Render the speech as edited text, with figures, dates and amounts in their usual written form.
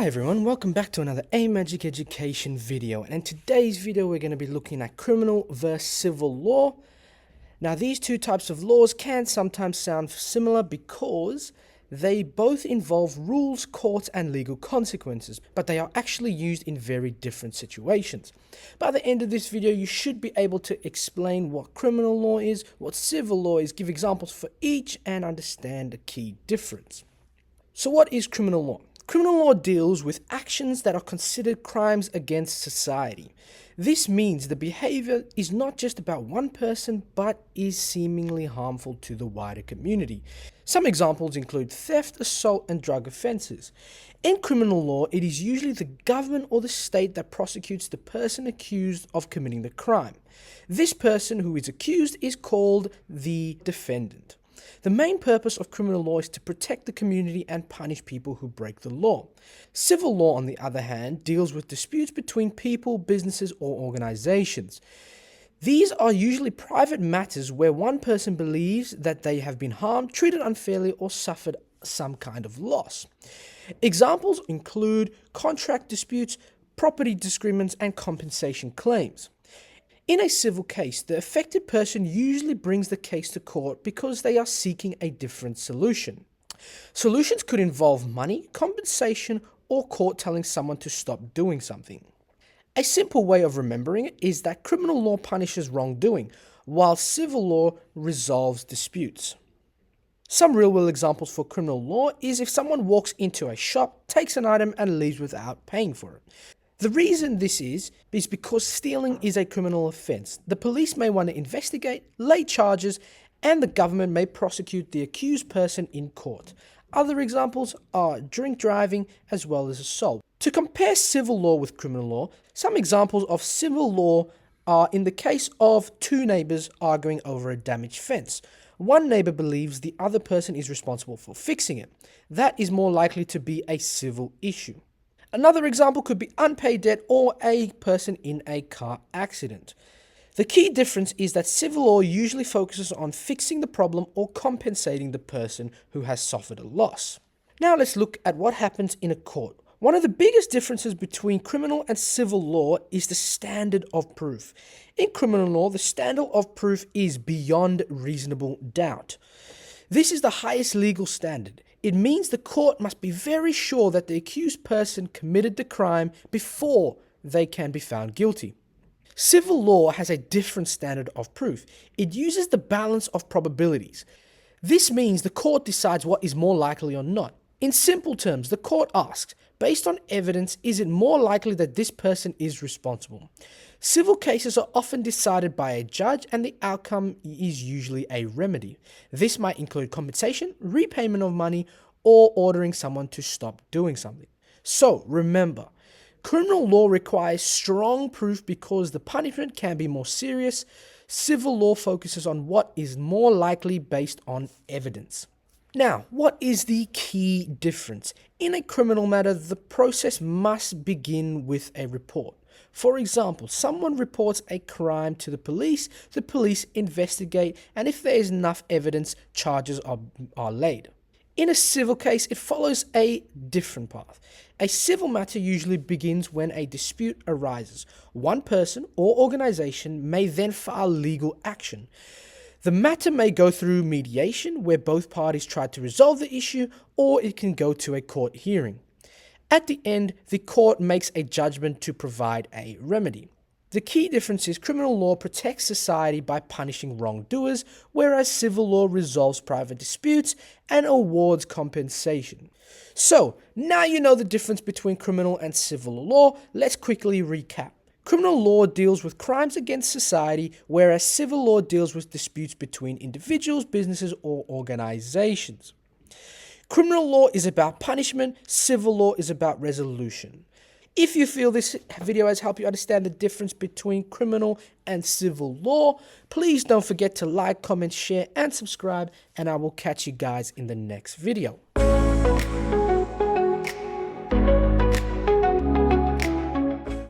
everyone, welcome back to another A Magic Education video, and in today's video we're going to be looking at criminal versus civil law. Now these two types of laws can sometimes sound similar because they both involve rules, courts and legal consequences, but they are actually used in very different situations. By the end of this video you should be able to explain what criminal law is, what civil law is, give examples for each and understand the key difference. So what is criminal law? Criminal law deals with actions that are considered crimes against society. This means the behavior is not just about one person, but is seemingly harmful to the wider community. Some examples include theft, assault, and drug offenses. In criminal law, it is usually the government or the state that prosecutes the person accused of committing the crime. This person who is accused is called the defendant. The main purpose of criminal law is to protect the community and punish people who break the law. Civil law, on the other hand, deals with disputes between people, businesses, or organizations. These are usually private matters where one person believes that they have been harmed, treated unfairly, or suffered some kind of loss. Examples include contract disputes, property disagreements, and compensation claims. In a civil case, the affected person usually brings the case to court because they are seeking a different solution. Solutions could involve money, compensation, or court telling someone to stop doing something. A simple way of remembering it is that criminal law punishes wrongdoing, while civil law resolves disputes. Some real-world examples for criminal law is if someone walks into a shop, takes an item, and leaves without paying for it. The reason this is because stealing is a criminal offense. The police may want to investigate, lay charges, and the government may prosecute the accused person in court. Other examples are drink driving as well as assault. To compare civil law with criminal law, some examples of civil law are in the case of two neighbors arguing over a damaged fence. One neighbor believes the other person is responsible for fixing it. That is more likely to be a civil issue. Another example could be unpaid debt or a person in a car accident. The key difference is that civil law usually focuses on fixing the problem or compensating the person who has suffered a loss. Now let's look at what happens in a court. One of the biggest differences between criminal and civil law is the standard of proof. In criminal law, the standard of proof is beyond reasonable doubt. This is the highest legal standard. It means the court must be very sure that the accused person committed the crime before they can be found guilty. Civil law has a different standard of proof. It uses the balance of probabilities. This means the court decides what is more likely or not. In simple terms, the court asks, based on evidence, is it more likely that this person is responsible? Civil cases are often decided by a judge and the outcome is usually a remedy. This might include compensation, repayment of money, or ordering someone to stop doing something. So remember, criminal law requires strong proof because the punishment can be more serious. Civil law focuses on what is more likely based on evidence. Now, what is the key difference? In a criminal matter, the process must begin with a report. For example, someone reports a crime to the police investigate, and if there is enough evidence, charges are laid. In a civil case, it follows a different path. A civil matter usually begins when a dispute arises. One person or organization may then file legal action. The matter may go through mediation, where both parties try to resolve the issue, or it can go to a court hearing. At the end, the court makes a judgment to provide a remedy. The key difference is criminal law protects society by punishing wrongdoers, whereas civil law resolves private disputes and awards compensation. So, now you know the difference between criminal and civil law. Let's quickly recap. Criminal law deals with crimes against society, whereas civil law deals with disputes between individuals, businesses, or organizations. Criminal law is about punishment, civil law is about resolution. If you feel this video has helped you understand the difference between criminal and civil law, please don't forget to like, comment, share, and subscribe, and I will catch you guys in the next video.